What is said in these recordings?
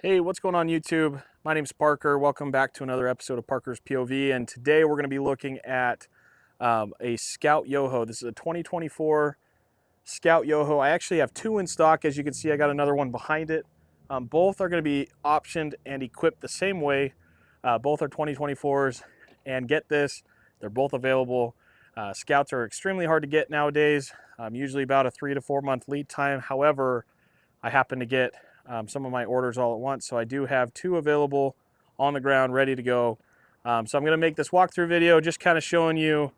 Hey, what's going on YouTube? My name's Parker. Welcome back to another episode of Parker's POV. And today we're going to be looking at a Scout Yoho. This is a 2024 Scout Yoho. I actually have two in stock. As you can see, I got another one behind it. Both are going to be optioned and equipped the same way. Both are 2024s. And get this, they're both available. Scouts are extremely hard to get nowadays, usually about a 3 to 4 month lead time. However, I happen to get some of my orders all at once, so I do have two available on the ground ready to go. So I'm going to make this walkthrough video just kind of showing you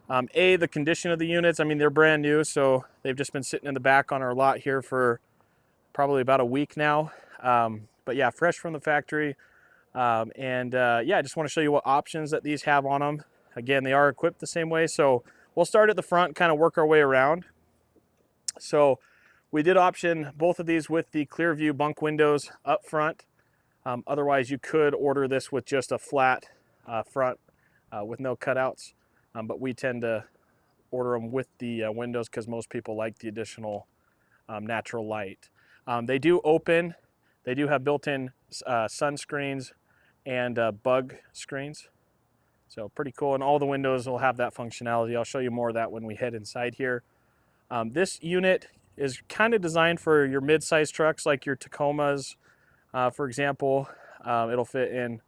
the condition of the units. I mean, they're brand new, so they've just been sitting in the back on our lot here for probably about a week now. But yeah, fresh from the factory. Yeah, I just want to show you what options that these have on them. Again, they are equipped the same way, so we'll start at the front, kind of work our way around. So we did option both of these with the clear view bunk windows up front. Otherwise, you could order this with just a flat front with no cutouts. But we tend to order them with the windows because most people like the additional natural light. They do open. They do have built-in sun screens and bug screens. So pretty cool. And all the windows will have that functionality. I'll show you more of that when we head inside here. This unit is kind of designed for your mid-size trucks like your Tacomas, for example. It'll fit in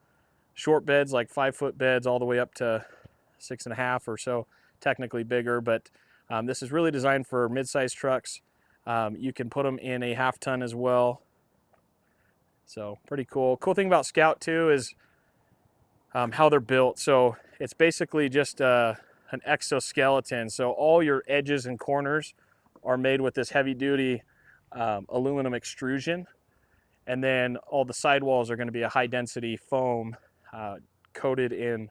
short beds like 5-foot beds all the way up to 6.5 or so, technically bigger, but this is really designed for mid-size trucks. You can put them in a 1/2 ton as well. So pretty cool. Cool thing about Scout too is how they're built. So it's basically just an exoskeleton. So all your edges and corners are made with this heavy duty aluminum extrusion. And then all the sidewalls are going to be a high density foam coated in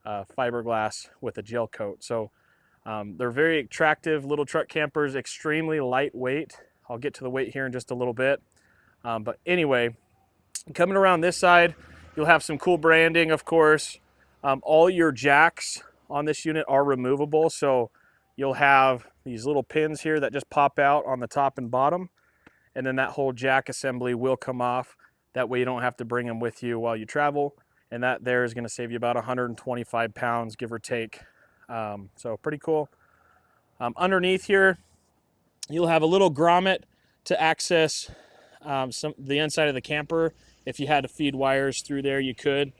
fiberglass with a gel coat. So they're very attractive little truck campers, extremely lightweight. I'll get to the weight here in just a little bit. But anyway, coming around this side, you'll have some cool branding, of course. All your jacks on this unit are removable. So you'll have these little pins here that just pop out on the top and bottom. And then that whole jack assembly will come off. That way you don't have to bring them with you while you travel. And that there is going to save you about 125 pounds, give or take. So pretty cool. Underneath here, you'll have a little grommet to access the inside of the camper. If you had to feed wires through there, you could.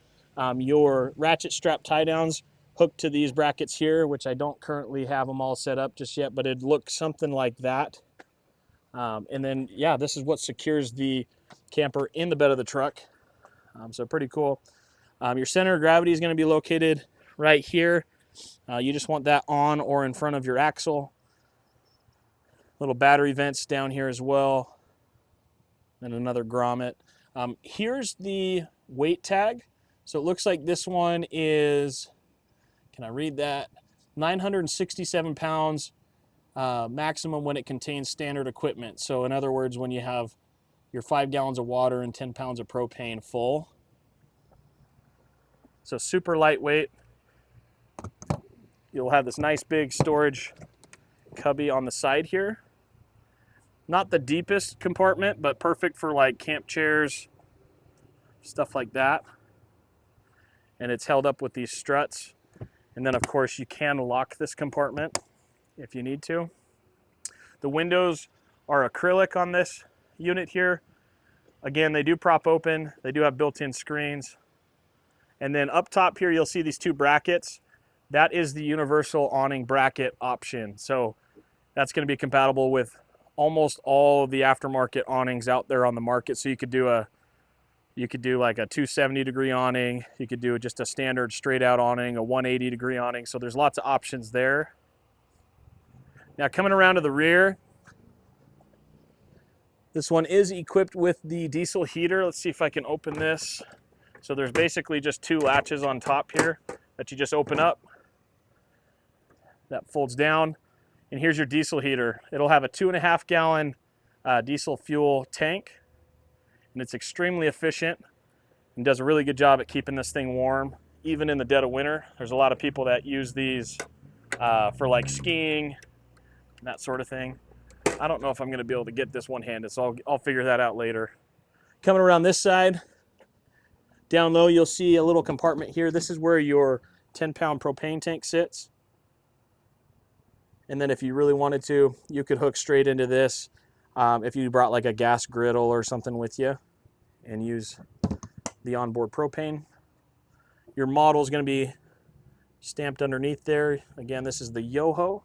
Your ratchet strap tie downs hooked to these brackets here, which I don't currently have them all set up just yet, but it'd look something like that. And then, yeah, this is what secures the camper in the bed of the truck. So pretty cool. Your center of gravity is going to be located right here. You just want that on or in front of your axle. Little battery vents down here as well. And another grommet. Here's the weight tag. So it looks like this one is, can I read that? 967 pounds maximum when it contains standard equipment. So in other words, when you have your 5 gallons of water and 10 pounds of propane full. So super lightweight. You'll have this nice big storage cubby on the side here. Not the deepest compartment, but perfect for like camp chairs, stuff like that. And it's held up with these struts. And then of course you can lock this compartment if you need to. The windows are acrylic on this unit here. Again, they do prop open. They do have built-in screens. And then up top here, you'll see these two brackets. That is the universal awning bracket option. So that's going to be compatible with almost all of the aftermarket awnings out there on the market. So you could do like a 270-degree awning. You could do just a standard straight out awning, a 180-degree awning. So there's lots of options there. Now coming around to the rear, this one is equipped with the diesel heater. Let's see if I can open this. So there's basically just two latches on top here that you just open up. That folds down. And here's your diesel heater. It'll have a 2.5 gallon diesel fuel tank. And it's extremely efficient and does a really good job at keeping this thing warm, even in the dead of winter. There's a lot of people that use these for like skiing, that sort of thing. I don't know if I'm going to be able to get this one-handed, so I'll figure that out later. Coming around this side, down low, you'll see a little compartment here. This is where your 10-pound propane tank sits. And then if you really wanted to, you could hook straight into this if you brought like a gas griddle or something with you and use the onboard propane. Your model is going to be stamped underneath there. Again, this is the Yoho.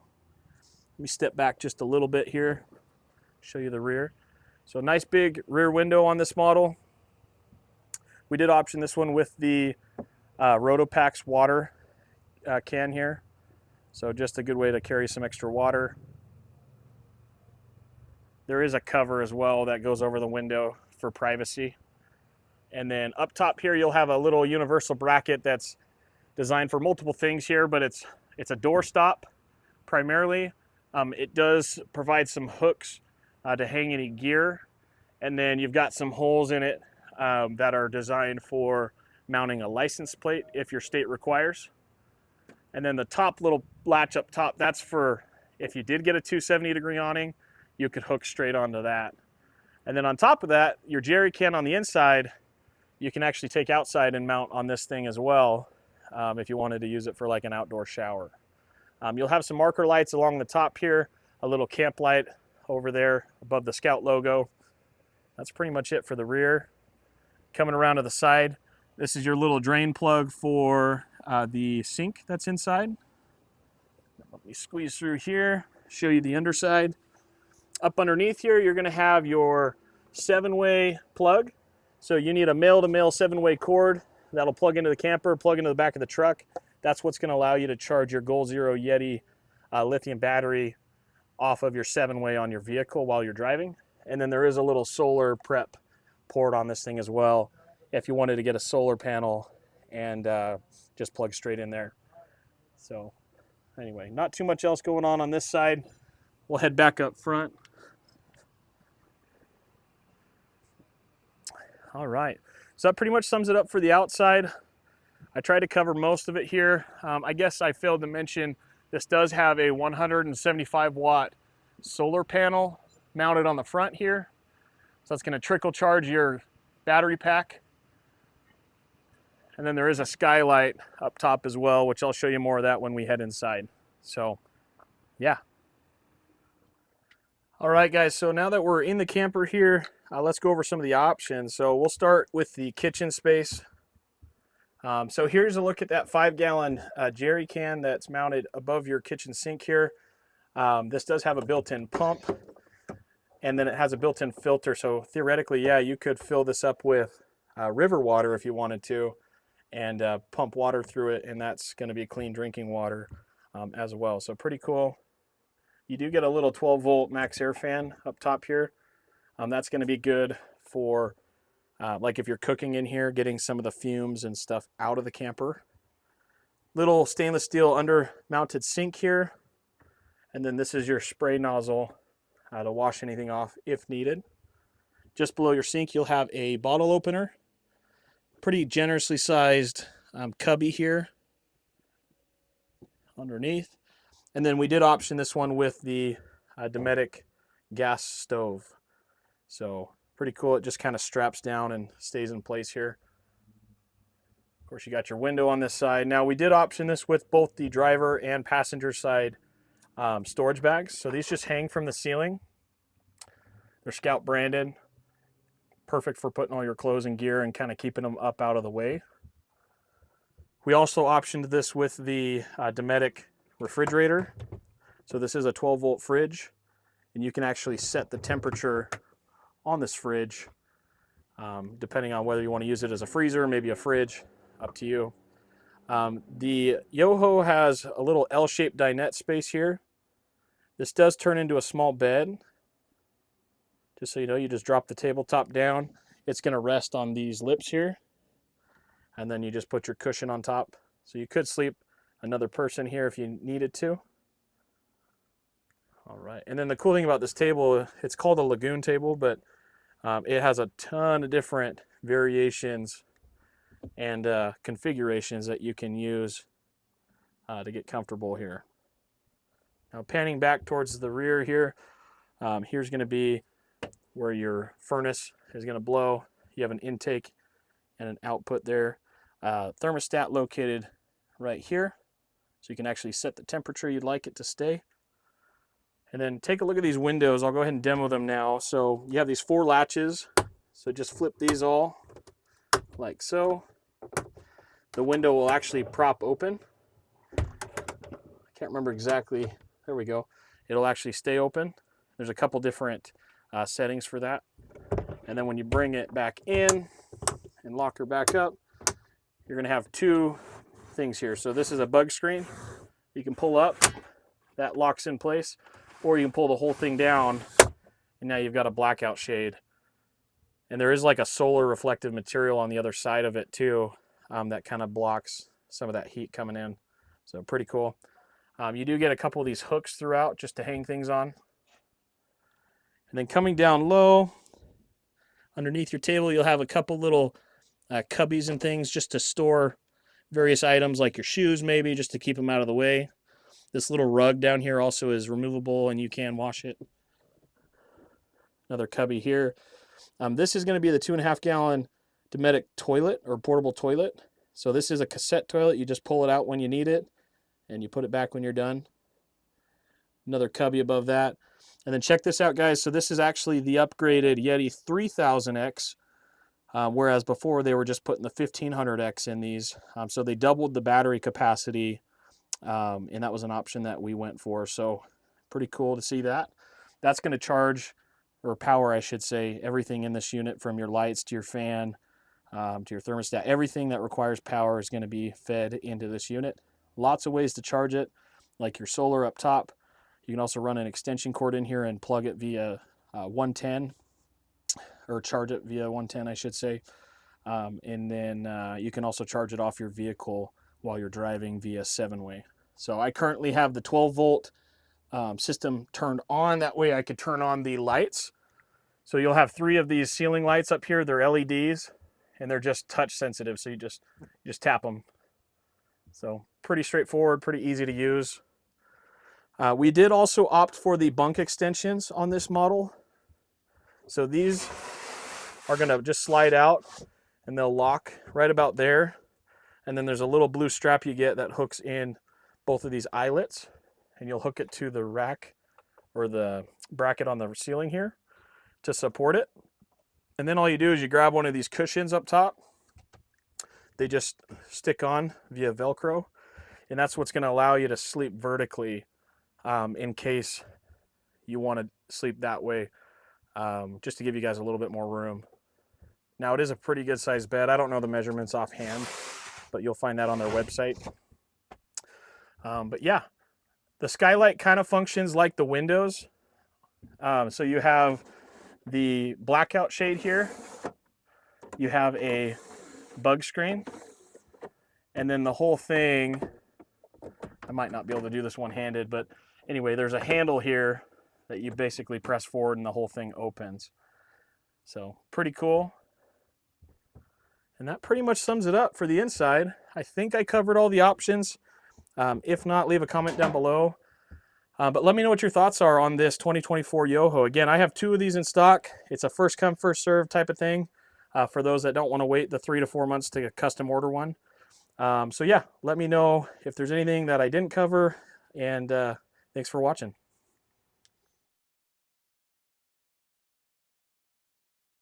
Let me step back just a little bit here, show you the rear. So nice big rear window on this model. We did option this one with the Rotopax water can here. So just a good way to carry some extra water. There is a cover as well that goes over the window for privacy. And then up top here, you'll have a little universal bracket that's designed for multiple things here, but it's a door stop primarily. It does provide some hooks to hang any gear. And then you've got some holes in it that are designed for mounting a license plate if your state requires. And then the top little latch up top, that's for if you did get a 270-degree awning, you could hook straight onto that. And then on top of that, your jerry can on the inside, you can actually take outside and mount on this thing as well if you wanted to use it for like an outdoor shower. You'll have some marker lights along the top here, a little camp light over there above the Scout logo. That's pretty much it for the rear. Coming around to the side, this is your little drain plug for the sink that's inside. Let me squeeze through here, show you the underside. Up underneath here, you're going to have your 7-way plug. So you need a male-to-male 7-way cord that'll plug into the camper, plug into the back of the truck. That's what's going to allow you to charge your Goal Zero Yeti lithium battery off of your 7-way on your vehicle while you're driving. And then there is a little solar prep port on this thing as well if you wanted to get a solar panel and just plug straight in there. So anyway, not too much else going on this side. We'll head back up front. All right, so that pretty much sums it up for the outside. I tried to cover most of it here. I guess I failed to mention this does have a 175-watt solar panel mounted on the front here. So that's going to trickle charge your battery pack. And then there is a skylight up top as well, which I'll show you more of that when we head inside. So, yeah. All right, guys, so now that we're in the camper here, let's go over some of the options. So we'll start with the kitchen space. So here's a look at that 5-gallon jerry can that's mounted above your kitchen sink here. This does have a built-in pump, and then it has a built-in filter. So theoretically, yeah, you could fill this up with river water if you wanted to, and pump water through it, and that's going to be clean drinking water as well. So pretty cool. You do get a little 12-volt max air fan up top here. That's going to be good for like if you're cooking in here, getting some of the fumes and stuff out of the camper. Little stainless steel under-mounted sink here. And then this is your spray nozzle to wash anything off if needed. Just below your sink, you'll have a bottle opener. Pretty generously sized cubby here underneath. And then we did option this one with the Dometic gas stove. So pretty cool. It just kind of straps down and stays in place here. Of course, you got your window on this side. Now we did option this with both the driver and passenger side storage bags. So these just hang from the ceiling. They're Scout branded. Perfect for putting all your clothes and gear and kind of keeping them up out of the way. We also optioned this with the Dometic refrigerator. So this is a 12-volt fridge, and you can actually set the temperature on this fridge depending on whether you want to use it as a freezer, maybe a fridge, up to you. The Yoho has a little L-shaped dinette space here. This does turn into a small bed. Just so you know, you just drop the tabletop down. It's going to rest on these lips here, and then you just put your cushion on top. So you could sleep another person here if you needed to. All right, and then the cool thing about this table, it's called a Lagoon table, but it has a ton of different variations and configurations that you can use to get comfortable here. Now panning back towards the rear here, here's going to be where your furnace is going to blow. You have an intake and an output there. Thermostat located right here, so you can actually set the temperature you'd like it to stay. And then take a look at these windows. I'll go ahead and demo them now. So you have these 4 latches. So just flip these all like so. The window will actually prop open. I can't remember exactly. There we go. It'll actually stay open. There's a couple different settings for that. And then when you bring it back in and lock her back up, you're gonna have 2 things here. So this is a bug screen. You can pull up, that locks in place, or you can pull the whole thing down and now you've got a blackout shade. And there is like a solar reflective material on the other side of it too, that kind of blocks some of that heat coming in. So pretty cool. You do get a couple of these hooks throughout just to hang things on. And then coming down low, underneath your table, you'll have a couple little cubbies and things just to store various items like your shoes maybe, just to keep them out of the way. This little rug down here also is removable and you can wash it. Another cubby here. This is going to be the 2.5 gallon Dometic toilet or portable toilet. So this is a cassette toilet. You just pull it out when you need it and you put it back when you're done. Another cubby above that. And then check this out, guys. So this is actually the upgraded Yeti 3000X, whereas before they were just putting the 1500X in these. So they doubled the battery capacity, and that was an option that we went for. So pretty cool to see that. That's going to charge, or power, I should say, everything in this unit, from your lights to your fan to your thermostat. Everything that requires power is going to be fed into this unit. Lots of ways to charge it, like your solar up top. You can also run an extension cord in here and plug it via 110, or charge it via 110, I should say. And then you can also charge it off your vehicle while you're driving via 7-way. So I currently have the 12-volt system turned on. That way I could turn on the lights. So you'll have 3 of these ceiling lights up here. They're LEDs and they're just touch sensitive. So you just tap them. So pretty straightforward, pretty easy to use. We did also opt for the bunk extensions on this model. So these are going to just slide out and they'll lock right about there. And then there's a little blue strap you get that hooks in both of these eyelets, and you'll hook it to the rack or the bracket on the ceiling here to support it. And then all you do is you grab one of these cushions up top. They just stick on via Velcro, and that's what's going to allow you to sleep vertically in case you want to sleep that way, just to give you guys a little bit more room. Now it is a pretty good sized bed. I don't know the measurements offhand, but you'll find that on their website. But yeah, the skylight kind of functions like the windows. So you have the blackout shade here. You have a bug screen. And then the whole thing, I might not be able to do this one-handed, but anyway, there's a handle here that you basically press forward and the whole thing opens. So pretty cool. And that pretty much sums it up for the inside. I think I covered all the options. If not, leave a comment down below. But let me know what your thoughts are on this 2024 Yoho. Again, I have 2 of these in stock. It's a first come, first serve type of thing for those that don't want to wait the 3 to 4 months to custom order one. So yeah, let me know if there's anything that I didn't cover, and thanks for watching.